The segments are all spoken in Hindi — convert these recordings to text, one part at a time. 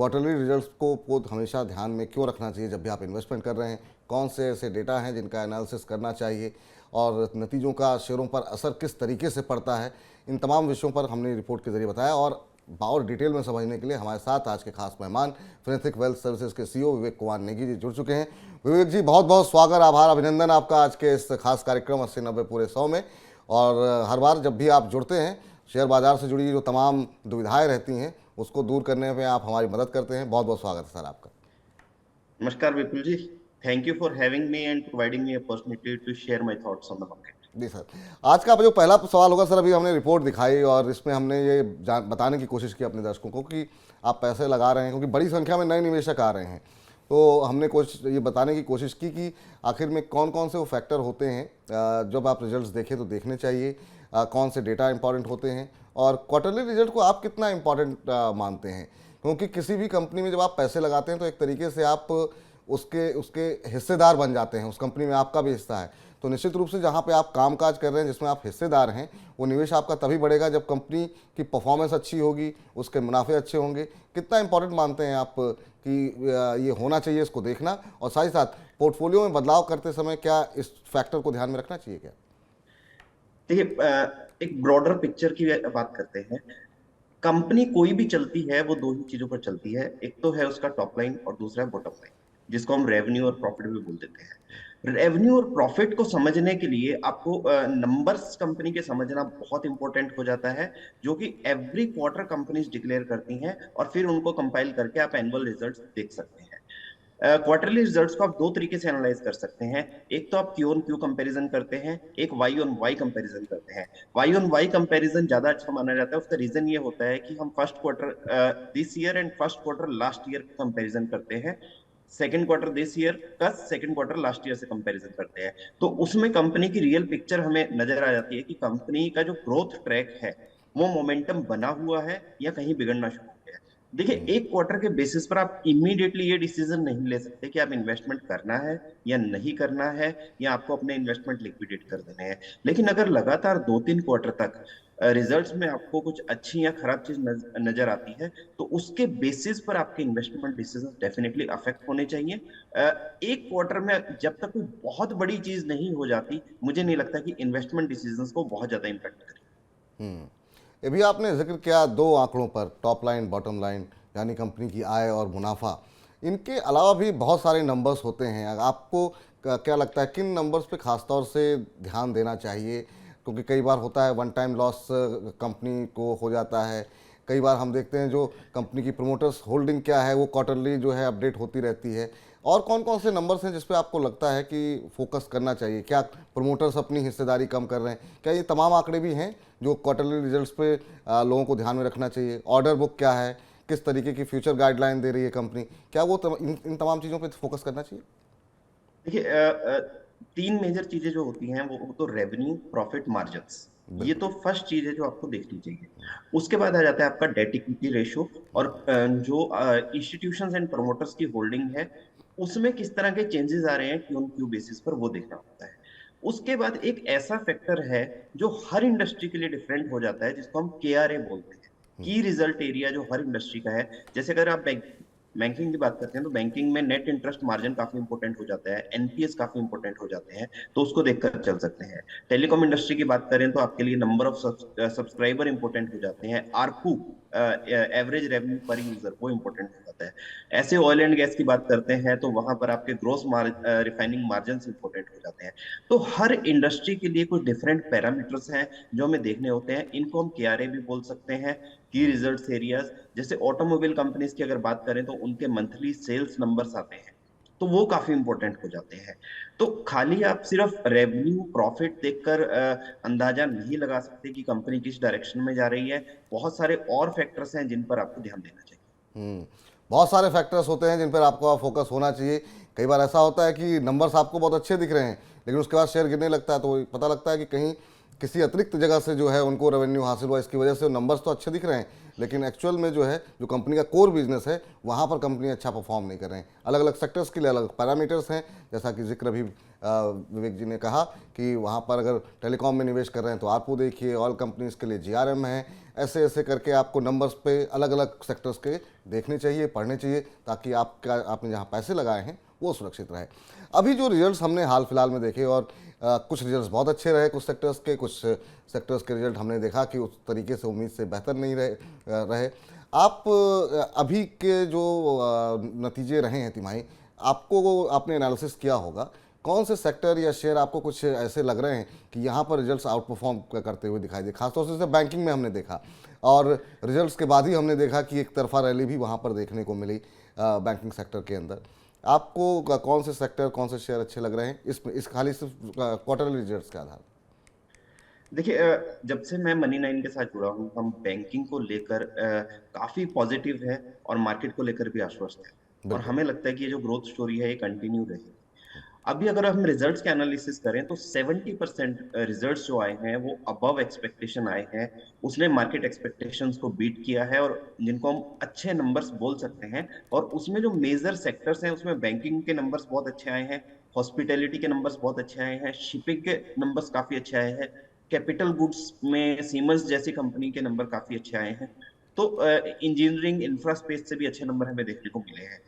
क्वार्टरली रिजल्ट्स को हमेशा ध्यान में क्यों रखना चाहिए जब भी आप इन्वेस्टमेंट कर रहे हैं, कौन से ऐसे डेटा हैं जिनका एनालिसिस करना चाहिए और नतीजों का शेयरों पर असर किस तरीके से पड़ता है, इन तमाम विषयों पर हमने रिपोर्ट के जरिए बताया। और डिटेल में समझने के लिए हमारे साथ आज के खास मेहमान फिनेथिक वेल्थ सर्विसेज के सीईओ विवेक कुमार नेगी जी जुड़ चुके हैं। विवेक जी, बहुत बहुत स्वागत, आभार, अभिनंदन आपका आज के इस खास कार्यक्रम 80-90 पूरे 100 में। और हर बार जब भी आप जुड़ते हैं, शेयर बाजार से जुड़ी जो तमाम दुविधाएं रहती हैं उसको दूर करने में आप हमारी मदद करते हैं। बहुत बहुत स्वागत है सर आपका। नमस्कार Vipul ji, thank you for having me and providing me opportunity to share my thoughts on the market. जी सर, आज का जो पहला सवाल होगा सर, अभी हमने रिपोर्ट दिखाई और इसमें हमने ये बताने की कोशिश की अपने दर्शकों को कि आप पैसे लगा रहे हैं क्योंकि बड़ी संख्या में नए निवेशक आ रहे हैं। तो हमने ये बताने की कोशिश की कि आखिर में कौन कौन से वो फैक्टर होते हैं जब आप रिजल्ट्स देखें तो देखने चाहिए, कौन से डेटा इंपॉर्टेंट होते हैं और क्वार्टरली रिजल्ट को आप कितना इंपॉर्टेंट मानते हैं। क्योंकि किसी भी कंपनी में जब आप पैसे लगाते हैं तो एक तरीके से आप उसके उसके हिस्सेदार बन जाते हैं, उस कंपनी में आपका भी हिस्सा है। तो निश्चित रूप से जहाँ पे आप कामकाज कर रहे हैं जिसमें आप हिस्सेदार हैं, वो निवेश आपका तभी बढ़ेगा जब कंपनी की परफॉर्मेंस अच्छी होगी, उसके मुनाफे अच्छे होंगे। कितना इंपॉर्टेंट मानते हैं आप कि ये होना चाहिए इसको देखना, और साथ ही साथ पोर्टफोलियो में बदलाव करते समय क्या इस फैक्टर को ध्यान में रखना चाहिए क्या? देखिए, एक ब्रॉडर पिक्चर की बात करते हैं। कंपनी कोई भी चलती है वो दो ही चीजों पर चलती है, एक तो है उसका टॉप लाइन और दूसरा है बॉटम लाइन, जिसको हम रेवेन्यू और प्रॉफिट भी बोल देते हैं। रेवेन्यू और प्रॉफिट को समझने के लिए आपको नंबर्स कंपनी के समझना बहुत इंपॉर्टेंट हो जाता है, जो कि एवरी क्वार्टर कंपनीज डिक्लेयर करती हैं और फिर उनको कंपाइल करके आप एनुअल रिजल्ट्स देख सकते हैं। क्वार्टरली रिजल्ट्स को आप दो तरीके से एनालाइज कर सकते हैं। एक तो आप क्यू ऑन क्यू कंपैरिजन करते हैं, एक वाई ऑन वाई कंपैरिजन करते हैं। वाई ऑन वाई कंपैरिजन ज्यादा अच्छा माना जाता है। उसका रीजन ये होता है कि हम first quarter this year and first quarter last year comparison करते हैं, सेकंड क्वार्टर दिस ईयर का सेकंड क्वार्टर लास्ट ईयर से कंपैरिजन करते हैं। तो उसमें कंपनी की रियल पिक्चर हमें नजर आ जाती है कि कंपनी का जो ग्रोथ ट्रैक है वो मोमेंटम बना हुआ है या कहीं बिगड़ना शुरू हो गया है। देखिए, एक क्वार्टर के बेसिस पर आप इमीडिएटली ये डिसीजन नहीं ले सकते कि आप इन्वेस्टमेंट करना है या नहीं करना है, या आपको अपने इन्वेस्टमेंट लिक्विडेट कर देने हैं। लेकिन अगर लगातार 2-3 क्वार्टर तक रिजल्ट्स में आपको कुछ अच्छी या खराब चीज नजर आती है, तो उसके बेसिस पर आपके इन्वेस्टमेंट डिसीजन डेफिनेटली अफेक्ट होने चाहिए। एक क्वार्टर में जब तक कोई बहुत बड़ी चीज नहीं हो जाती, मुझे नहीं लगता कि इन्वेस्टमेंट डिसीजंस को बहुत ज्यादा इंपैक्ट करे। ये भी आपने जिक्र किया दो आंकड़ों पर, टॉप लाइन बॉटम लाइन, यानी कंपनी की आय और मुनाफा। इनके अलावा भी बहुत सारे नंबर्स होते हैं। आपको क्या लगता है किन नंबर्स पे खासतौर से ध्यान देना चाहिए? क्योंकि कई बार होता है वन टाइम लॉस कंपनी को हो जाता है, कई बार हम देखते हैं जो कंपनी की प्रोमोटर्स होल्डिंग क्या है वो क्वार्टरली जो है अपडेट होती रहती है। और कौन कौन से नंबर्स हैं जिस पे आपको लगता है कि फोकस करना चाहिए? क्या प्रोमोटर्स अपनी हिस्सेदारी कम कर रहे हैं? क्या ये तमाम आंकड़े भी हैं जो क्वार्टरली रिजल्ट्स पे लोगों को ध्यान में रखना चाहिए? ऑर्डर बुक क्या है, किस तरीके की फ्यूचर गाइडलाइन दे रही है कंपनी, क्या वो इन तमाम चीज़ों पे फोकस करना चाहिए? देखिए, तीन मेजर चीजें जो होती हैं वो तो रेवेन्यू, प्रॉफिट, मार्जिन्स। ये बिल्कुल। तो फर्स्ट चीज है जो आपको देखनी चाहिए। उसके बाद आ जाता है आपका डेट इक्विटी रेशियो, और जो इंस्टीट्यूशंस एंड प्रमोटर्स की होल्डिंग है उसमें किस तरह के चेंजेस आ रहे हैं क्यू ऑन क्यू बेसिस पर, वो देखना होता है। उसके बाद एक ऐसा फैक्टर है जो हर इंडस्ट्री के लिए डिफरेंट हो जाता है, जिसको हम केआरए बोलते हैं, की रिजल्ट एरिया, जो हर इंडस्ट्री का है। जैसे अगर आप बैंकिंग की बात करते हैं तो बैंकिंग में नेट इंटरेस्ट मार्जिन काफी इंपॉर्टेंट हो जाता है, एनपीएस काफी इंपॉर्टेंट हो जाते हैं, तो उसको देखकर चल सकते हैं। टेलीकॉम इंडस्ट्री की बात करें तो आपके लिए नंबर ऑफ सब्सक्राइबर इंपॉर्टेंट हो जाते हैं, आरपू, एवरेज रेवेन्यू पर यूजर, वो इंपॉर्टेंट हो जाता है। ऐसे ऑयल एंड गैस की बात करते हैं तो वहां पर आपके ग्रोस रिफाइनिंग मार्जिन इंपॉर्टेंट हो जाते हैं। तो हर इंडस्ट्री के लिए कुछ डिफरेंट पैरामीटर्स हैं जो हमें देखने होते हैं। इनको हम केआरए भी बोल सकते हैं, की रिजल्ट्स एरियाज। जैसे ऑटोमोबाइल कंपनीज की अगर बात करें तो उनके मंथली सेल्स नंबर्स आते हैं, तो वो काफी इंपॉर्टेंट हो जाते हैं। तो खाली आप सिर्फ रेवेन्यू प्रॉफिट देखकर अंदाजा नहीं लगा सकते कि कंपनी किस डायरेक्शन में जा रही है। बहुत सारे और फैक्टर्स हैं जिन पर आपको ध्यान देना चाहिए। बहुत सारे फैक्टर्स होते हैं जिन पर आपको फोकस होना चाहिए। कई बार ऐसा होता है कि नंबर्स आपको बहुत अच्छे दिख रहे हैं लेकिन उसके बाद शेयर गिरने लगता है तो पता लगता है कि कहीं किसी अतिरिक्त जगह से जो है उनको रेवेन्यू हासिल हुआ, इसकी वजह से नंबर्स तो अच्छे दिख रहे हैं, लेकिन एक्चुअल में जो है जो कंपनी का कोर बिजनेस है वहाँ पर कंपनी अच्छा परफॉर्म नहीं कर रहे हैं। अलग अलग सेक्टर्स के लिए अलग पैरामीटर्स हैं, जैसा कि जिक्र भी विवेक जी ने कहा कि वहाँ पर अगर टेलीकॉम में निवेश कर रहे हैं तो आरपू देखिए, ऑल कंपनीज के लिए जीआरएम है, ऐसे ऐसे करके आपको नंबर्स पे अलग अलग सेक्टर्स के देखने चाहिए, पढ़ने चाहिए, ताकि आपने जहाँ पैसे लगाए हैं वो सुरक्षित रहे। अभी जो रिजल्ट्स हमने हाल फिलहाल में देखे, और कुछ रिजल्ट्स बहुत अच्छे रहे कुछ सेक्टर्स के, कुछ सेक्टर्स के रिजल्ट हमने देखा कि उस तरीके से उम्मीद से बेहतर नहीं रहे। आप अभी के जो नतीजे रहे हैं तिमाही, आपने एनालिसिस किया होगा, कौन से सेक्टर या शेयर आपको कुछ ऐसे लग रहे हैं कि यहाँ पर रिजल्ट्स आउट परफॉर्म करते हुए दिखाई दे? खासतौर से बैंकिंग में हमने देखा, और रिजल्ट्स के बाद ही हमने देखा कि एक तरफा रैली भी वहाँ पर देखने को मिली बैंकिंग सेक्टर के अंदर। आपको कौन से सेक्टर, कौन से शेयर अच्छे लग रहे हैं इस खाली सिर्फ क्वार्टरली रिजल्ट्स के आधार पर? देखिए, जब से मैं मनी नाइन के साथ जुड़ा हूँ, हम बैंकिंग को लेकर काफी पॉजिटिव है और मार्केट को लेकर भी आश्वस्त है, और बिल्कुल। हमें लगता है कि ये जो ग्रोथ स्टोरी है ये कंटिन्यू रहेगी। अभी अगर हम रिजल्ट्स के एनालिसिस करें तो 70% रिजल्ट्स जो आए हैं वो अबव एक्सपेक्टेशन आए हैं। उसने मार्केट एक्सपेक्टेशंस को बीट किया है, और जिनको हम अच्छे नंबर्स बोल सकते हैं। और उसमें जो मेजर सेक्टर्स हैं उसमें बैंकिंग के नंबर्स बहुत अच्छे आए हैं, हॉस्पिटैलिटी के नंबर्स बहुत अच्छे आए हैं, शिपिंग के नंबर्स काफी अच्छे आए हैं, कैपिटल गुड्स में सीमेंस जैसी कंपनी के नंबर काफी अच्छे आए हैं। तो इंजीनियरिंग इंफ्रा स्पेस से भी अच्छे नंबर हमें देखने को मिले हैं।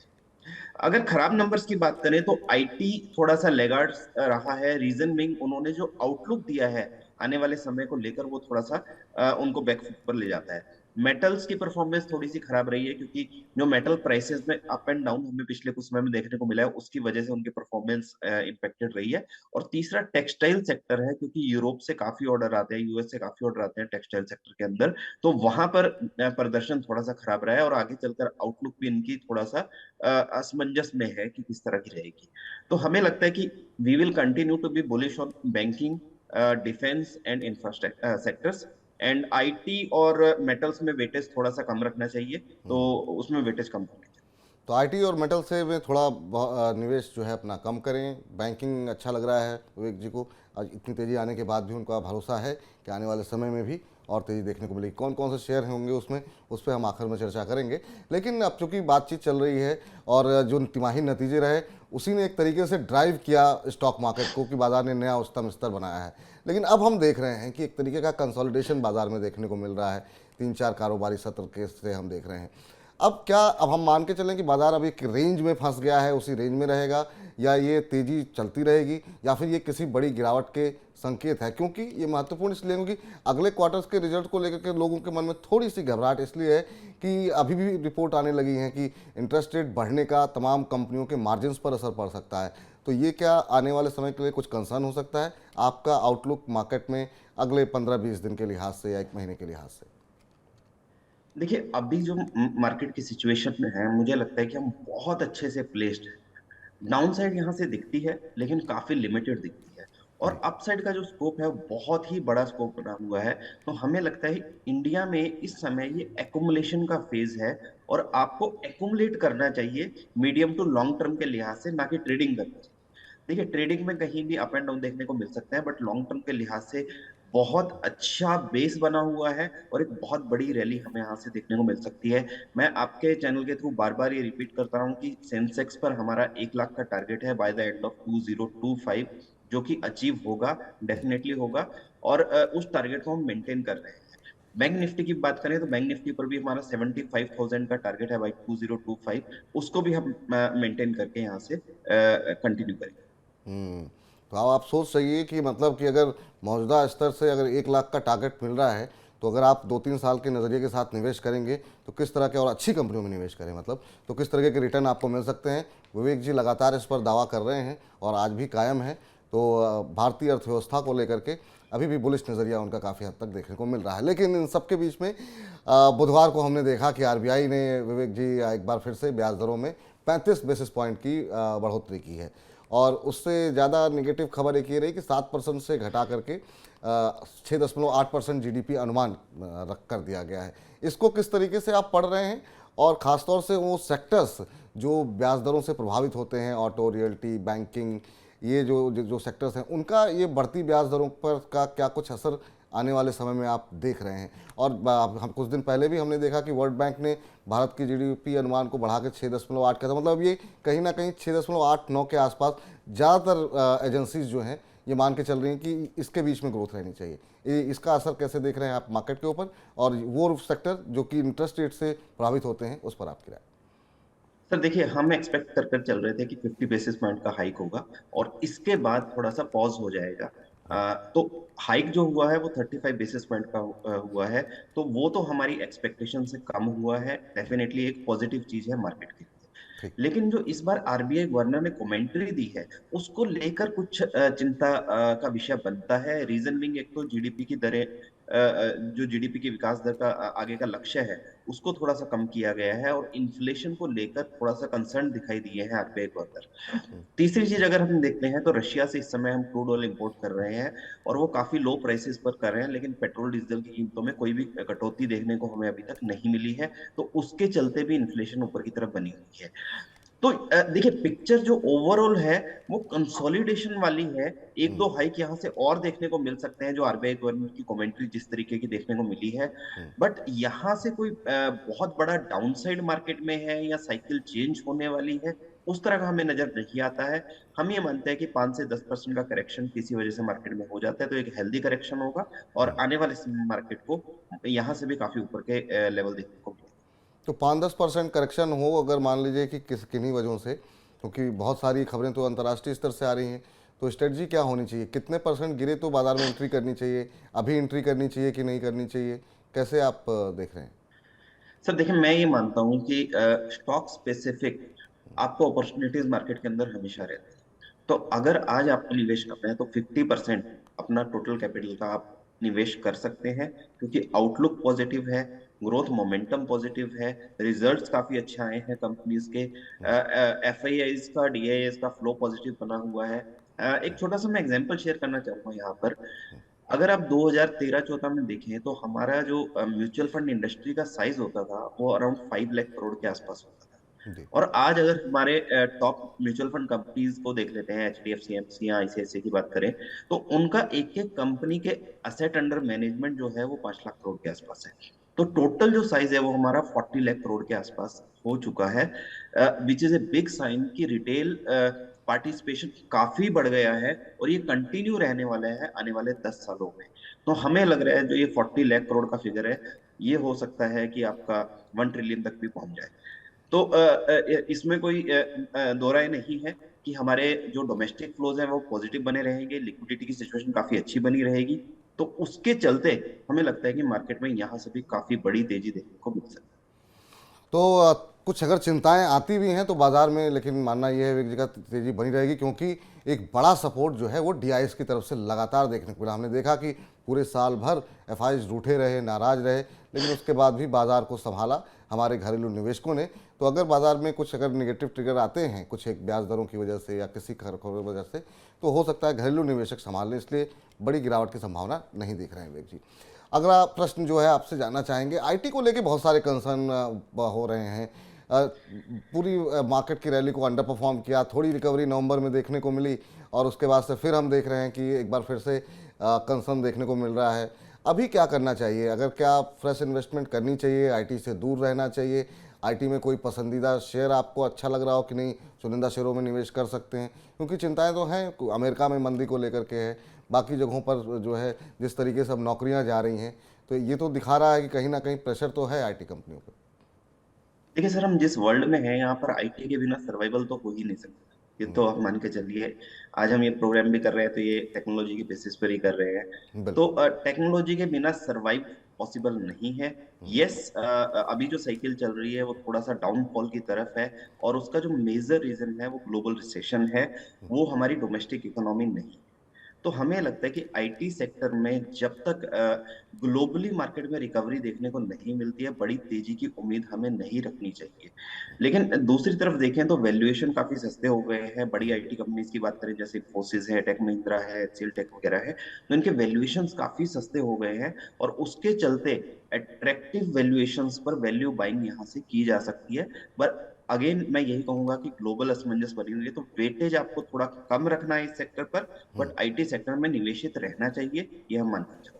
अगर खराब नंबर्स की बात करें तो आईटी थोड़ा सा लेगार्ड रहा है। रीजन बिंग उन्होंने जो आउटलुक दिया है आने वाले समय को लेकर वो थोड़ा सा उनको बैकफुट पर ले जाता है। मेटल्स की परफॉर्मेंस थोड़ी सी खराब रही है, क्योंकि जो मेटल प्राइसेस में अप एंड डाउन हमें पिछले कुछ समय में देखने को मिला है, उसकी वजह से उनकी परफॉर्मेंस इम्पेक्टेड रही है। और तीसरा टेक्सटाइल सेक्टर है, क्योंकि यूरोप से काफी ऑर्डर आते हैं, यूएस से काफी ऑर्डर आते हैं टेक्सटाइल सेक्टर के अंदर। तो वहां पर प्रदर्शन थोड़ा सा खराब रहा है, और आगे चलकर आउटलुक भी इनकी थोड़ा सा असमंजस में है कि किस तरह की रहेगी। तो हमें लगता है कि we will continue to be bullish on banking, defence and infrastructure sectors, and IT और मेटल्स में वेटेज थोड़ा सा कम रखना चाहिए, तो उसमें वेटेज कम होनी चाहिए। तो आईटी और मेटल से में थोड़ा निवेश जो है अपना कम करें। बैंकिंग अच्छा लग रहा है विवेक जी को, आज इतनी तेज़ी आने के बाद भी उनका भरोसा है कि आने वाले समय में भी और तेज़ी देखने को मिलेगी। कौन कौन से शेयर होंगे उसमें, उस पर हम आखिर में चर्चा करेंगे। लेकिन अब चूंकि बातचीत चल रही है और जो तिमाही नतीजे रहे उसी ने एक तरीके से ड्राइव किया स्टॉक मार्केट को कि बाजार ने नया उच्चतम स्तर बनाया है। लेकिन अब हम देख रहे हैं कि एक तरीके का कंसोलिडेशन बाजार में देखने को मिल रहा है, 3-4 कारोबारी सत्र के से हम देख रहे हैं। अब हम मान के चलें कि बाजार अभी एक रेंज में फंस गया है, उसी रेंज में रहेगा, या ये तेजी चलती रहेगी, या फिर ये किसी बड़ी गिरावट के संकेत है? क्योंकि ये महत्वपूर्ण इसलिए क्योंकि अगले क्वार्टर्स के रिजल्ट को लेकर के लोगों के मन में थोड़ी सी घबराहट इसलिए है कि अभी भी रिपोर्ट आने लगी है कि इंटरेस्ट रेट बढ़ने का तमाम कंपनियों के मार्जिन्स पर असर पड़ सकता है। तो ये क्या आने वाले समय के लिए कुछ कंसर्न हो सकता है? आपका आउटलुक मार्केट में अगले 15-20 दिन के लिहाज से या 1 महीने के लिहाज से? देखिए, अभी जो मार्केट की सिचुएशन में है, मुझे लगता है कि हम बहुत अच्छे से प्लेस्ड हैं। डाउन साइड यहाँ से दिखती है, लेकिन काफी लिमिटेड दिखती है, और जी। अपसाइड का जो स्कोप है वो बहुत ही बड़ा स्कोप बना हुआ है। तो हमें लगता है इंडिया में इस समय ये एकुमुलेशन का फेज है, और आपको एकुमुलेट करना चाहिए मीडियम टू लॉन्ग टर्म के लिहाज से, ना कि ट्रेडिंग करना चाहिए। देखिए, ट्रेडिंग में कहीं भी अप एंड डाउन देखने को मिल सकते हैं, बट लॉन्ग टर्म के लिहाज से बहुत अच्छा बेस बना हुआ है, और एक बहुत बड़ी रैली हमें यहाँ से देखने को मिल सकती है। मैं आपके चैनल के थ्रू बार बार ये रिपीट करता हूँ कि सेंसेक्स पर हमारा 1 लाख का टारगेट है बाय द एंड ऑफ 2025, जो कि अचीव होगा, डेफिनेटली होगा। और उस टारगेट को हम मेंटेन कर रहे हैं। बैंक निफ्टी की बात करें तो बैंक निफ्टी पर भी हमारा 75,000 का टारगेट है बाई 2025, उसको भी हम मेंटेन करके यहाँ से कंटिन्यू करेंगे। तो अब आप सोच सही कि मतलब कि अगर मौजूदा स्तर से अगर 1 लाख का टारगेट मिल रहा है, तो अगर आप 2-3 साल के नज़रिए के साथ निवेश करेंगे तो किस तरह के, और अच्छी कंपनियों में निवेश करें मतलब, तो किस तरह के रिटर्न आपको मिल सकते हैं। विवेक जी लगातार इस पर दावा कर रहे हैं और आज भी कायम है। तो भारतीय अर्थव्यवस्था को लेकर के अभी भी बुलिश नज़रिया उनका काफ़ी हद तक देखने को मिल रहा है। लेकिन इन सब के बीच में बुधवार को हमने देखा कि आरबीआई ने, विवेक जी, एक बार फिर से ब्याज दरों में 35 बेसिस पॉइंट की बढ़ोतरी की है। और उससे ज़्यादा नेगेटिव खबर एक ये रही कि 7% से घटा करके 6.8% जीडीपी अनुमान रख कर दिया गया है। इसको किस तरीके से आप पढ़ रहे हैं, और ख़ासतौर से वो सेक्टर्स जो ब्याज दरों से प्रभावित होते हैं, ऑटो, रियल्टी, बैंकिंग, ये जो सेक्टर्स हैं उनका ये बढ़ती ब्याज दरों पर का क्या कुछ असर आने वाले समय में आप देख रहे हैं? और हम कुछ दिन पहले भी हमने देखा कि वर्ल्ड बैंक ने भारत की जीडीपी अनुमान को बढ़ा के 6.8 किया था। मतलब ये कहीं ना कहीं 6.89 के आसपास ज़्यादातर एजेंसीज जो हैं ये मान के चल रही हैं कि इसके बीच में ग्रोथ रहनी चाहिए। इसका असर कैसे देख रहे हैं आप मार्केट के ऊपर, और वो सेक्टर जो कि इंटरेस्ट रेट से प्रभावित होते हैं उस पर आपकी राय? सर देखिए, हम एक्सपेक्ट कर कर चल रहे थे कि 50 बेसिस पॉइंट का हाइक होगा और इसके बाद थोड़ा सा पॉज हो जाएगा। तो हाइक जो हुआ है वो 35 बेसिस पॉइंट का हुआ है। तो वो तो हमारी एक्सपेक्टेशन से कम हुआ है, डेफिनेटली एक पॉजिटिव चीज है मार्केट के लिए। ठीक। लेकिन जो इस बार आरबीआई गवर्नर ने कमेंट्री दी है उसको लेकर कुछ चिंता का विषय बनता है। रीजन बिंग, एक तो जीडीपी की दरें, जो जीडीपी की विकास दर का आगे का लक्ष्य है उसको थोड़ा सा कम किया गया है और इन्फ्लेशन को लेकर थोड़ा सा कंसर्न दिखाई दिए हैं आरबीआई गवर्नर। तीसरी चीज अगर हम देखते हैं तो रशिया से इस समय हम क्रूड ऑयल इंपोर्ट कर रहे हैं और वो काफी लो प्राइसेस पर कर रहे हैं, लेकिन पेट्रोल डीजल की कीमतों में कोई भी कटौती देखने को हमें अभी तक नहीं मिली है। तो उसके चलते भी इन्फ्लेशन ऊपर की तरफ बनी हुई है। तो देखिए, पिक्चर जो ओवरऑल है वो कंसोलिडेशन वाली है। एक दो हाइक यहाँ से और देखने को मिल सकते हैं जो आरबीआई गवर्नमेंट की कमेंट्री जिस तरीके की देखने को मिली है। बट यहाँ से कोई बहुत बड़ा डाउनसाइड मार्केट में है या साइकिल चेंज होने वाली है, उस तरह का हमें नजर नहीं आता है। हम ये मानते हैं कि 5 से 10% का करेक्शन किसी वजह से मार्केट में हो जाता है तो एक हेल्दी करेक्शन होगा और आने वाले समय मार्केट को यहाँ से भी काफी ऊपर के लेवल देखने को मिलेगा। तो 5-10% करेक्शन हो अगर मान लीजिए कि किन्हीं वजहों से, क्योंकि बहुत सारी खबरें तो अंतर्राष्ट्रीय स्तर से आ रही हैं, तो स्ट्रेटजी क्या होनी चाहिए? कितने परसेंट गिरे तो बाजार में एंट्री करनी चाहिए? अभी एंट्री करनी चाहिए कि नहीं करनी चाहिए? कैसे आप देख रहे हैं? सर देखिए, मैं ये मानता हूँ कि स्टॉक स्पेसिफिक आपको अपॉर्चुनिटीज मार्केट के अंदर हमेशा रहती है। तो अगर आज आपको निवेश करना है तो 50% अपना टोटल कैपिटल का आप निवेश कर सकते हैं, क्योंकि आउटलुक पॉजिटिव है, ग्रोथ मोमेंटम पॉजिटिव है, रिजल्ट्स काफी अच्छे आए हैं कंपनीज के, एफआईआईज का, डीआईएस का फ्लो पॉजिटिव बना हुआ है। एक छोटा सा मैं एग्जांपल शेयर करना चाहूंगा यहाँ पर। अगर आप 2013-14 में देखें तो हमारा जो म्यूचुअल फंड इंडस्ट्री का साइज होता था वो अराउंड 5 लाख करोड़ के आसपास होता था। जी। और आज अगर हमारे टॉप म्यूचुअल फंड कंपनीज को देख लेते हैं, एचडीएफसी, एमसी या आईसीआईसीआई की बात करें, तो उनका एक एक कंपनी के असेट अंडर मैनेजमेंट जो है वो 5 लाख करोड़ के आसपास है। तो टोटल जो साइज है वो हमारा 40 लाख करोड़ के आसपास हो चुका है, which is a big sign कि रिटेल पार्टिसिपेशन काफी बढ़ गया है और ये कंटिन्यू रहने वाला है आने वाले 10 सालों में। तो हमें लग रहा है जो ये 40 लाख करोड़ का फिगर है ये हो सकता है कि आपका 1 ट्रिलियन तक भी पहुंच जाए। तो इसमें कोई दो राय नहीं है कि हमारे जो डोमेस्टिक फ्लोज हैं वो पॉजिटिव बने रहेंगे, लिक्विडिटी की सिचुएशन काफी अच्छी बनी रहेगी। तो उसके चलते हमें लगता है कि मार्केट में यहाँ से भी काफी बड़ी तेजी देखने को मिल सकती तो कुछ अगर चिंताएं आती भी हैं तो बाजार में, लेकिन मानना यह है एक जगह तेजी बनी रहेगी, क्योंकि एक बड़ा सपोर्ट जो है वो डीआईएस की तरफ से लगातार देखने को मिला। हमने देखा कि पूरे साल भर एफआईज रूठे रहे, नाराज रहे, लेकिन उसके बाद भी बाजार को संभाला हमारे घरेलू निवेशकों ने। तो अगर बाजार में कुछ अगर निगेटिव ट्रिगर आते हैं कुछ एक ब्याज दरों की वजह से या किसी खबर की वजह से, तो हो सकता है घरेलू निवेशक संभाल लें, इसलिए बड़ी गिरावट की संभावना नहीं देख रहे हैं विवेक जी। अगला प्रश्न जो है आपसे जानना चाहेंगे, आईटी को लेके बहुत सारे कंसर्न हो रहे हैं। पूरी मार्केट की रैली को अंडर परफॉर्म किया, थोड़ी रिकवरी नवंबर में देखने को मिली और उसके बाद से फिर हम देख रहे हैं कि एक बार फिर से कंसर्न देखने को मिल रहा है। अभी क्या करना चाहिए? अगर क्या फ्रेश इन्वेस्टमेंट करनी चाहिए, आईटी से दूर रहना चाहिए? आईटी में कोई पसंदीदा शेयर आपको अच्छा लग रहा हो कि नहीं, चुनिंदा शेयरों में निवेश कर सकते हैं? क्योंकि चिंताएं तो हैं, अमेरिका में मंदी को लेकर के है, बाकी जगहों पर जो है जिस तरीके से अब नौकरियां जा रही हैं, तो ये तो दिखा रहा है कि कहीं ना कहीं प्रेशर तो है आईटी कंपनियों पर। है। देखिए सर, हम जिस वर्ल्ड में हैं यहाँ पर आईटी के बिना सर्वाइवल तो हो ही नहीं सकता। ये तो आप मान के चलिए। आज हम ये प्रोग्राम भी कर रहे हैं तो ये टेक्नोलॉजी के बेसिस पर ही कर रहे हैं। तो बिल्कुल। टेक्नोलॉजी के बिना सर्वाइव पॉसिबल नहीं है। यस, अभी जो साइकिल चल रही है वो थोड़ा सा डाउनफॉल की तरफ है और उसका जो मेजर रीजन है वो ग्लोबल रिसेशन है, वो हमारी डोमेस्टिक इकोनॉमी नहीं। तो हमें लगता है कि आईटी सेक्टर में जब तक ग्लोबली मार्केट में रिकवरी देखने को नहीं मिलती है, बड़ी तेजी की उम्मीद हमें नहीं रखनी चाहिए। लेकिन दूसरी तरफ देखें तो वैल्यूएशन काफी सस्ते हो गए हैं। बड़ी आईटी कंपनीज की बात करें जैसे इन्फोसिस है, टेक महिंद्रा है, एचसीएल टेक वगैरह है, तो इनके वैल्यूएशन काफी सस्ते हो गए हैं और उसके चलते अट्रैक्टिव वैल्यूएशंस पर वैल्यू बाइंग यहाँ से की जा सकती है। पर अगेन मैं यही कहूंगा कि ग्लोबल असमंजस बनी हुई है, तो वेटेज आपको थोड़ा कम रखना है इस सेक्टर पर, बट आईटी सेक्टर में निवेशित रहना चाहिए, ये हम मानना चाहते हैं।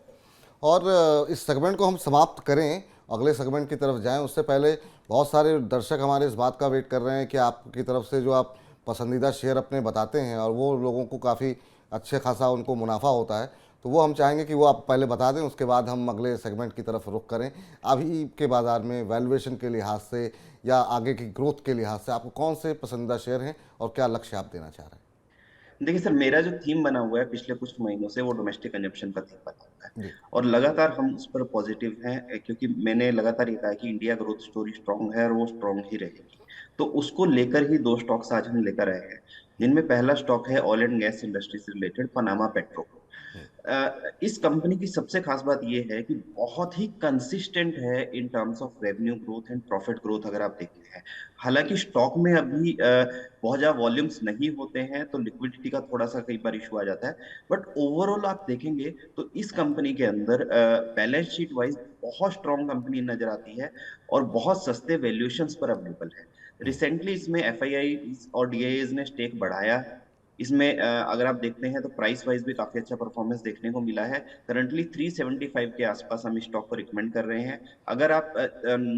और इस सेगमेंट को हम समाप्त करें, अगले सेगमेंट की तरफ जाएं, उससे पहले बहुत सारे दर्शक हमारे इस बात का वेट कर रहे हैं कि आपकी तरफ से जो आप पसंदीदा शेयर अपने बताते हैं और वो लोगों को काफ़ी अच्छे खासा उनको मुनाफा होता है, तो वो हम चाहेंगे कि वो आप पहले बता दें, उसके बाद हम अगले सेगमेंट की तरफ रुख करें। अभी के बाज़ार में वैल्यूएशन के लिहाज से या आगे की ग्रोथ के लिहाज से आपको कौन से पसंदीदा शेयर हैं और क्या लक्ष्य आप देना चाह रहे हैं? देखिए सर, मेरा जो थीम बना हुआ है पिछले कुछ महीनों से, वो डोमेस्टिक कंजप्शन का थीम बना हुआ है, जी। और लगातार हम उस पर पॉजिटिव हैं, क्योंकि मैंने लगातार ये कहा है कि इंडिया ग्रोथ स्टोरी स्ट्रांग है और वो स्ट्रांग ही रहेगी। तो उसको लेकर ही दो स्टॉक्स आज हम लेकर आए हैं, जिनमें पहला स्टॉक है ऑयल एंड गैस इंडस्ट्री से रिलेटेड पनामा पेट्रो। इस कंपनी की सबसे खास बात यह है कि बहुत ही कंसिस्टेंट है in terms of revenue growth and profit growth, अगर आप देखते हैं। हालांकि स्टॉक में अभी बहुत ज्यादा वॉल्यूम्स नहीं होते हैं, तो लिक्विडिटी का थोड़ा सा कई बार इशू आ जाता है, बट ओवरऑल आप देखेंगे तो इस कंपनी के अंदर बैलेंस शीट वाइज बहुत स्ट्रॉन्ग कंपनी नजर आती है, और बहुत सस्ते वैल्यूएशंस पर अवेलेबल है। रिसेंटली इसमें एफआईआई और डीआईएस ने स्टेक बढ़ाया। इसमें अगर आप देखते हैं तो प्राइस वाइज भी काफी अच्छा परफॉर्मेंस देखने को मिला है। करंटली 375 के आसपास हम स्टॉक को रिकमेंड कर रहे हैं। अगर आप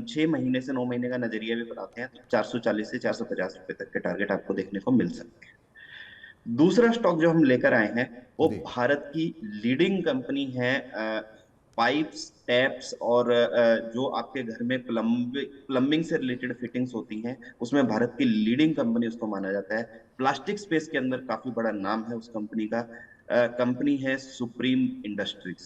6 महीने से 9 महीने का नजरिया भी बनाते हैं, तो 440 से 450 रुपए तक के टारगेट आपको देखने को मिल सकते हैं। दूसरा स्टॉक जो हम लेकर आए हैं, वो जी। भारत की लीडिंग कंपनी है, पाइप्स टैप्स और जो आपके घर में प्लम्बिंग से रिलेटेड फिटिंग्स होती हैं, उसमें भारत की लीडिंग कंपनी उसको माना जाता है। प्लास्टिक स्पेस के अंदर काफी बड़ा नाम है उस कंपनी का। कंपनी है सुप्रीम इंडस्ट्रीज।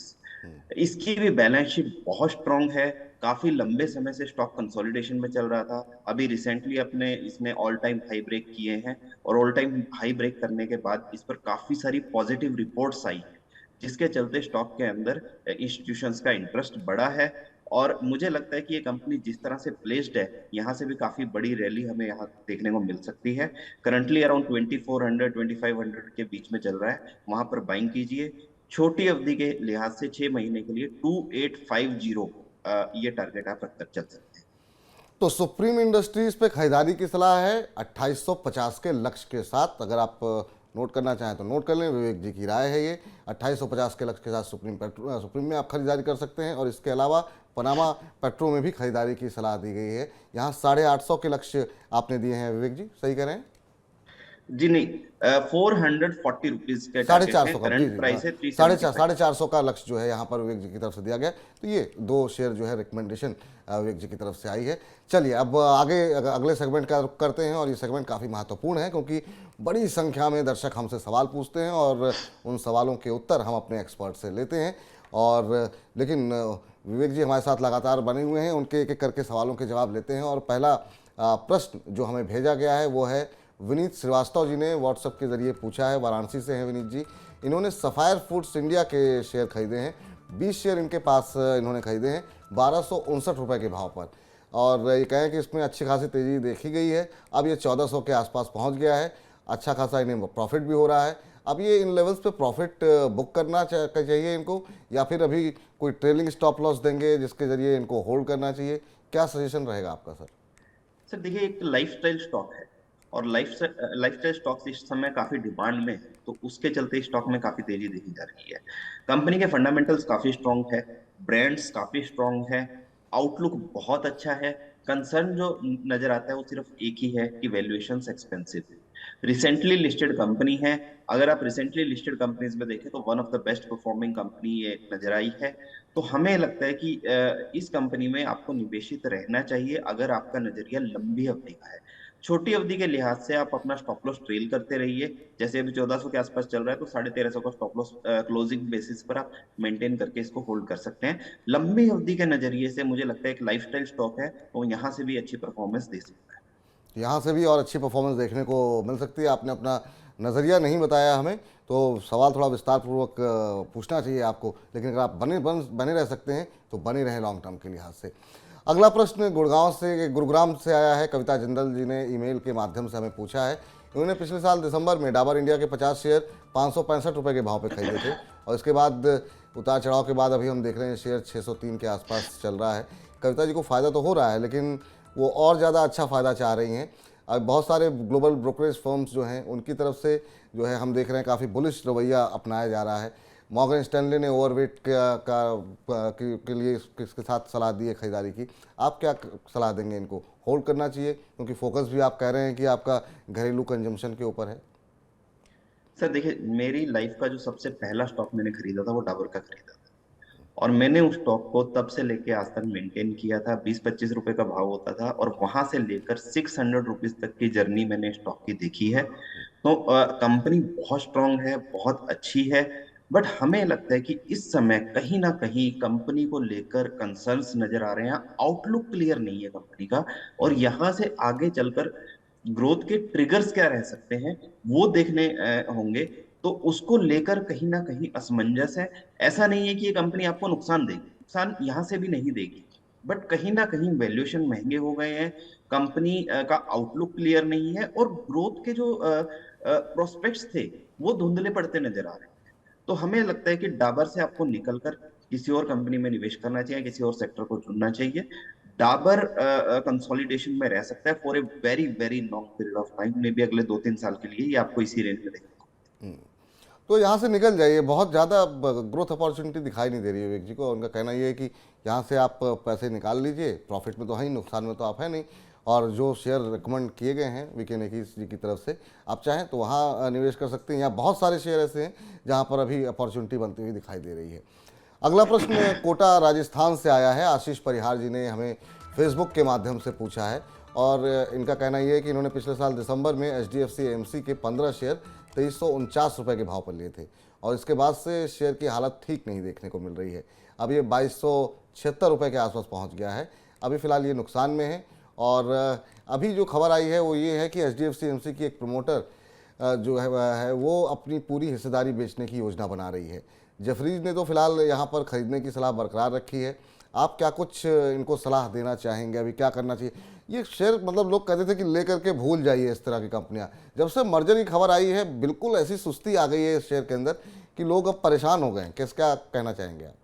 इसकी भी बैलेंस शीट बहुत स्ट्रांग है। काफी लंबे समय से स्टॉक कंसोलिडेशन में चल रहा था, अभी रिसेंटली अपने इसने ऑल टाइम हाई ब्रेक किए हैं, और ऑल टाइम हाई ब्रेक करने के बाद इस पर काफी सारी पॉजिटिव रिपोर्ट्स आई हैं, जिसके चलते स्टॉक के अंदर इंस्टीट्यूशंस का इंटरेस्ट बढ़ा है। और मुझे लगता है कि ये कंपनी जिस तरह से प्लेस्ड है, यहाँ से भी काफी बड़ी रैली हमें यहाँ देखने को मिल सकती है। करंटली अराउंड 2400 2500 के बीच में चल रहा है, वहां पर बाइंग कीजिए। छोटी अवधि के लिहाज से 6 महीने के लिए 2850 ये टारगेट आप रखकर चल सकते हैं। तो सुप्रीम इंडस्ट्रीज पे खरीदारी की सलाह है 2850 के लक्ष्य के साथ। अगर आप नोट करना चाहें तो नोट कर लें, विवेक जी की राय है ये। 2850 के लक्ष्य के साथ सुप्रीम में आप खरीदारी कर सकते हैं, और इसके अलावा पनामा पेट्रो में भी खरीदारी की सलाह दी गई है। यहाँ 850 के लक्ष्य आपने दिए हैं विवेक जी, सही कह रहे हैं? जी नहीं, 440 रुपीज के साढ़े टारगेट चार है, सौ का, जी करंट जी, हाँ। प्राइस है 375। 450 का लक्ष्य जो है यहाँ पर विवेक जी की तरफ से दिया गया है। तो ये दो शेयर जो है रिकमेंडेशन विवेक जी की तरफ से आई है। चलिए अब आगे अगले सेगमेंट का रुख करते हैं, और ये सेगमेंट काफ़ी महत्वपूर्ण है क्योंकि बड़ी संख्या में दर्शक हमसे सवाल पूछते हैं और उन सवालों के उत्तर हम अपने एक्सपर्ट से लेते हैं। और लेकिन विवेक जी हमारे साथ लगातार बने हुए हैं, उनके एक एक करके सवालों के जवाब लेते हैं। और पहला प्रश्न जो हमें भेजा गया है वो है विनीत श्रीवास्तव जी ने व्हाट्सएप के जरिए पूछा है। वाराणसी से हैं विनीत जी। इन्होंने सफ़ायर फूड्स इंडिया के शेयर खरीदे हैं, 20 शेयर इनके पास इन्होंने खरीदे हैं 1259 रुपये के भाव पर, और ये कहें कि इसमें अच्छी खासी तेज़ी देखी गई है। अब ये 1400 के आसपास पहुंच गया है, अच्छा खासा इन्हें प्रॉफिट भी हो रहा है। अब ये इन लेवल्स पे प्रॉफिट बुक करना चाहिए इनको, या फिर अभी कोई ट्रेलिंग स्टॉप लॉस देंगे जिसके ज़रिए इनको होल्ड करना चाहिए? क्या सजेशन रहेगा आपका सर? सर देखिए, एक लाइफस्टाइल स्टॉक है, और लाइफस्टाइल स्टॉक्स इस समय काफी डिमांड में है, तो उसके चलते स्टॉक में काफी तेजी देखी जा रही है। कंपनी के फंडामेंटल्स काफी स्ट्रांग है, ब्रांड्स काफी स्ट्रांग है, आउटलुक बहुत अच्छा है। कंसर्न जो नजर आता है वो सिर्फ एक ही है कि वैल्यूएशन एक्सपेंसिव है। रिसेंटली लिस्टेड कंपनी है, अगर आप रिसेंटली लिस्टेड कंपनीज में देखें तो one of the best performing company ये नजर आई है। तो हमें लगता है कि इस कंपनी में आपको निवेशित रहना चाहिए, अगर आपका नजरिया लंबी अवधि का है। छोटी अवधि के लिहाज से आप अपना स्टॉप लॉस ट्रेल करते रहिए, जैसे अभी 1400 के आसपास चल रहा है, तो 1350 का स्टॉप लॉस क्लोजिंग बेसिस पर आप मेंटेन करके इसको होल्ड कर सकते हैं। लंबी अवधि के नजरिए से मुझे लगता है एक लाइफस्टाइल स्टॉक है, तो यहाँ से भी अच्छी परफॉर्मेंस दे सकता है। यहाँ से भी और अच्छी परफॉर्मेंस देखने को मिल सकती है। आपने अपना नज़रिया नहीं बताया हमें, तो सवाल थोड़ा विस्तार पूर्वक पूछना चाहिए आपको, लेकिन अगर आप बने रह सकते हैं तो बने रहें लॉन्ग टर्म के लिहाज से। अगला प्रश्न गुरुग्राम से आया है। कविता जिंदल जी ने ईमेल के माध्यम से हमें पूछा है। उन्होंने पिछले साल दिसंबर में डाबर इंडिया के 50 शेयर 565 रुपये के भाव पे खरीदे थे, और इसके बाद उतार चढ़ाव के बाद अभी हम देख रहे हैं शेयर 603 के आसपास चल रहा है। कविता जी को फ़ायदा तो हो रहा है, लेकिन वो और ज़्यादा अच्छा फ़ायदा चाह रही हैं। अब बहुत सारे ग्लोबल ब्रोकरेज फर्म्स जो हैं उनकी तरफ से जो है हम देख रहे हैं काफ़ी बुलिश रवैया अपनाया जा रहा है। मॉर्गन स्टैनली ने ओवरवेट के लिए इसके साथ सलाह दी है खरीदारी की। आप क्या सलाह देंगे, इनको होल्ड करना चाहिए क्योंकि फोकस भी आप कह रहे हैं कि आपका घरेलू कंजम्पशन के ऊपर है? सर देखिए, मेरी लाइफ का जो सबसे पहला स्टॉक मैंने खरीदा था वो डाबर का खरीदा था। और मैंने उस स्टॉक को तब से लेके आज तक मेंटेन किया था। 20-25 रुपए का भाव होता था और वहां से लेकर 600 रुपीज तक की जर्नी मैंने स्टॉक की देखी है। तो कंपनी बहुत स्ट्रांग है, बहुत अच्छी है। बट हमें लगता है कि इस समय कहीं ना कहीं कंपनी को लेकर कंसर्न्स नजर आ रहे हैं। आउटलुक क्लियर नहीं है कंपनी का। और यहाँ से आगे चलकर ग्रोथ के ट्रिगर्स क्या रह सकते हैं वो देखने होंगे। तो उसको लेकर कहीं ना कहीं असमंजस है। ऐसा नहीं है कि ये कंपनी आपको नुकसान देगी, नुकसान यहाँ से भी नहीं देगी। बट कहीं ना कहीं वैल्यूएशन महंगे हो गए हैं। कंपनी का आउटलुक क्लियर नहीं है और ग्रोथ के जो प्रोस्पेक्ट्स थे वो धुंधले पड़ते नजर आ रहे हैं। तो हमें लगता है कि डाबर से आपको निकलकर किसी और कंपनी में निवेश करना चाहिए, किसी और सेक्टर को चुनना चाहिए। डाबर कंसोलिडेशन में रह सकता है for a very very long period of time में भी, अगले 2-3 साल के लिए ये आपको इसी रेंज में देखने को। तो यहाँ से निकल जाइए, बहुत ज़्यादा ग्रोथ अपॉर्चुनिटी दिखाई नहीं दे रही है विवेक जी को। उनका कहना ये है कि यहाँ से आप पैसे निकाल लीजिए, प्रॉफिट में तो है ही, नुकसान में तो आप है नहीं। और जो शेयर रिकमेंड किए गए हैं वीके नेकीस जी की तरफ से, आप चाहें तो वहाँ निवेश कर सकते हैं। यहाँ बहुत सारे शेयर ऐसे हैं जहाँ पर अभी अपॉर्चुनिटी बनती हुई दिखाई दे रही है। अगला प्रश्न कोटा राजस्थान से आया है। आशीष परिहार जी ने हमें फेसबुक के माध्यम से पूछा है और इनका कहना यह है कि इन्होंने पिछले साल दिसंबर में HDFC AMC के 15 शेयर 2349 रुपये के भाव पर लिए थे और इसके बाद से शेयर की हालत ठीक नहीं देखने को मिल रही है। अब ये 2276 रुपये के आसपास पहुंच गया है। अभी फ़िलहाल ये नुकसान में है और अभी जो खबर आई है वो ये है कि HDFC AMC की एक प्रमोटर जो है वो अपनी पूरी हिस्सेदारी बेचने की योजना बना रही है। जफरीज ने तो फिलहाल यहाँ पर खरीदने की सलाह बरकरार रखी है। आप क्या कुछ इनको सलाह देना चाहेंगे, अभी क्या करना चाहिए? ये शेयर मतलब लोग कहते थे कि लेकर के भूल जाइए इस तरह की कंपनियां, जब से मर्जर की खबर आई है बिल्कुल ऐसी सुस्ती आ गई है इस शेयर के अंदर कि लोग अब परेशान हो गए हैं। क्या कहना चाहेंगे आप?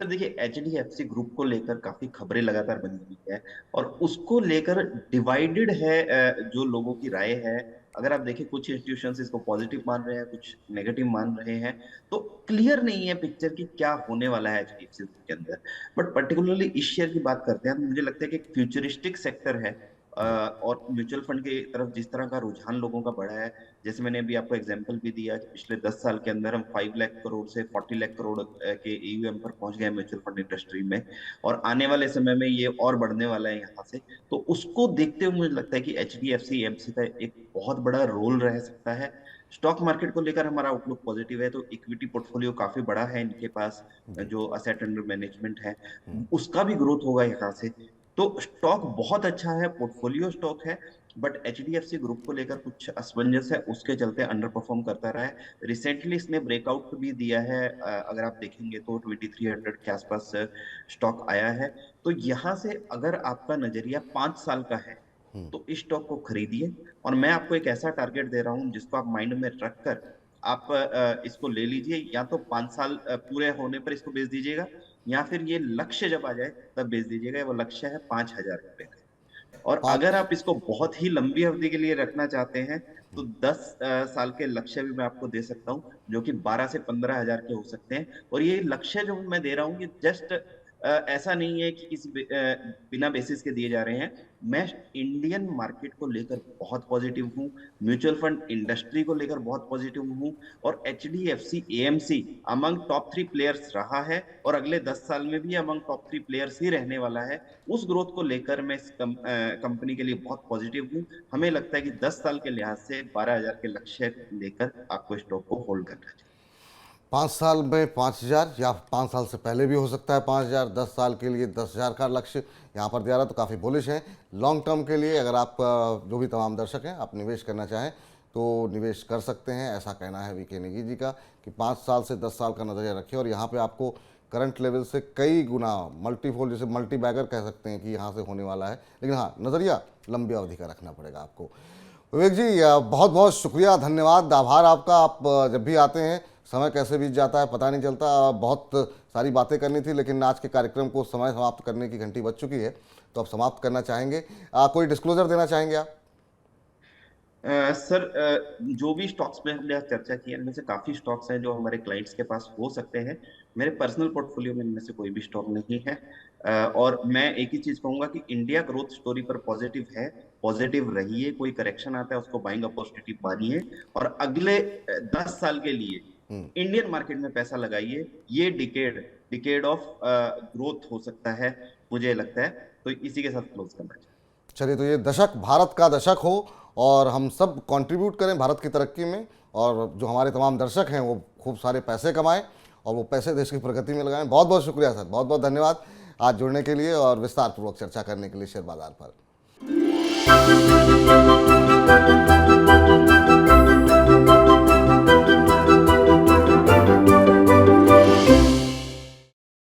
सर देखिए, HDFC ग्रुप को लेकर काफी खबरें लगातार बनी हुई है और उसको लेकर डिवाइडेड है जो लोगों की राय है। अगर आप देखें, कुछ इंस्टीट्यूशंस इसको पॉजिटिव मान रहे हैं, कुछ नेगेटिव मान रहे हैं। तो क्लियर नहीं है पिक्चर कि क्या होने वाला है HDFC ग्रुप के अंदर। बट पर्टिकुलरली इस शेयर की बात करते हैं तो मुझे लगता है कि एक फ्यूचरिस्टिक सेक्टर है। और म्यूचुअल फंड की तरफ जिस तरह का रुझान लोगों का बढ़ा है, जैसे मैंने अभी आपको एग्जांपल भी दिया कि पिछले 10 साल के अंदर हम 5 लाख करोड़ से 40 लाख करोड़ के AUM पर पहुंच गए म्यूचुअल फंड इंडस्ट्री में। और आने वाले समय में ये और बढ़ने वाला है यहाँ से। तो उसको देखते हुए मुझे लगता है कि HDFC AMC का एक बहुत बड़ा रोल रह सकता है। स्टॉक मार्केट को लेकर हमारा आउटलुक पॉजिटिव है। तो इक्विटी पोर्टफोलियो काफी बड़ा है इनके पास, जो असेट अंडर मैनेजमेंट है उसका भी ग्रोथ होगा यहाँ से। तो स्टॉक बहुत अच्छा है, पोर्टफोलियो स्टॉक है। बट HDFC ग्रुप को लेकर कुछ असमंजस है, उसके चलते अंडर परफॉर्म करता रहा है। रिसेंटली इसने ब्रेकआउट भी दिया है। अगर आप देखेंगे तो 2300 के आसपास स्टॉक आया है। तो यहाँ से अगर आपका नजरिया 5 साल का है तो इस स्टॉक को खरीदिए। और मैं आपको एक ऐसा टारगेट दे रहा हूँ जिसको आप माइंड में रखकर आप इसको ले लीजिए। या तो 5 साल पूरे होने पर इसको बेच दीजिएगा, या फिर ये लक्ष्य जब आ जाए तब बेच दीजिएगा। वो लक्ष्य है 5,000 रुपए का। और अगर पाँच। आप इसको बहुत ही लंबी अवधि के लिए रखना चाहते हैं तो 10 साल के लक्ष्य भी मैं आपको दे सकता हूँ, जो कि 12 से 15 हजार के हो सकते हैं। और ये लक्ष्य जो मैं दे रहा हूँ ये जस्ट ऐसा नहीं है कि किसी बिना बेसिस के दिए जा रहे हैं। मैं इंडियन मार्केट को लेकर बहुत पॉजिटिव हूँ, म्यूचुअल फंड इंडस्ट्री को लेकर बहुत पॉजिटिव हूँ। और HDFC AMC among top 3 players रहा है और अगले 10 साल में भी अमंग टॉप 3 प्लेयर्स ही रहने वाला है। उस ग्रोथ को लेकर मैं इस कंपनी के लिए बहुत पॉजिटिव हूँ। हमें लगता है कि 10 साल के लिहाज से 12,000 के लक्ष्य लेकर आपको स्टॉक को होल्ड करना चाहिए। 5 साल में 5,000 या 5 साल से पहले भी हो सकता है 5,000। 10 साल के लिए 10,000 का लक्ष्य यहाँ पर दिया रहा, तो काफ़ी बुलिश है। लॉन्ग टर्म के लिए अगर आप जो भी तमाम दर्शक हैं आप निवेश करना चाहें तो निवेश कर सकते हैं, ऐसा कहना है वीके नेगी जी का कि 5 साल से 10 साल का नज़रिया रखें और यहाँ पे आपको करंट लेवल से कई गुना मल्टीफोल्ड, जैसे मल्टी बैगर कह सकते हैं कि यहाँ से होने वाला है। लेकिन हाँ, नज़रिया लंबी अवधि का रखना पड़ेगा आपको। विवेक जी बहुत बहुत शुक्रिया, धन्यवाद, आभार आपका। आप जब भी आते हैं समय कैसे बीत जाता है पता नहीं चलता। बहुत सारी बातें करनी थी, लेकिन आज के कार्यक्रम को समय समाप्त करने की घंटी बज चुकी है, तो अब समाप्त करना चाहेंगे। कोई डिस्क्लोजर देना चाहेंगे आप? सर, जो भी स्टॉक्स में हमने आज चर्चा की है, इनमें से काफी स्टॉक्स हैं जो हमारे क्लाइंट्स के पास हो सकते हैं। मेरे पर्सनल पोर्टफोलियो में इनमें से कोई भी स्टॉक नहीं है। और मैं एक ही चीज कहूंगा कि इंडिया ग्रोथ स्टोरी पर पॉजिटिव है, पॉजिटिव रहिए। कोई करेक्शन आता है उसको बाइंग अपॉर्चुनिटी मानिए, और अगले 10 साल के लिए इंडियन मार्केट में पैसा लगाइए। ये डिकेड डिकेड ऑफ ग्रोथ हो सकता है, मुझे लगता है। तो इसी के साथ क्लोज करना चाहिए। चलिए, तो ये दशक भारत का दशक हो और हम सब कंट्रीब्यूट करें भारत की तरक्की में, और जो हमारे तमाम दर्शक हैं वो खूब सारे पैसे कमाएं और वो पैसे देश की प्रगति में लगाएं। बहुत बहुत शुक्रिया सर, बहुत बहुत धन्यवाद आज जुड़ने के लिए और विस्तार पूर्वक चर्चा करने के लिए शेयर बाजार पर।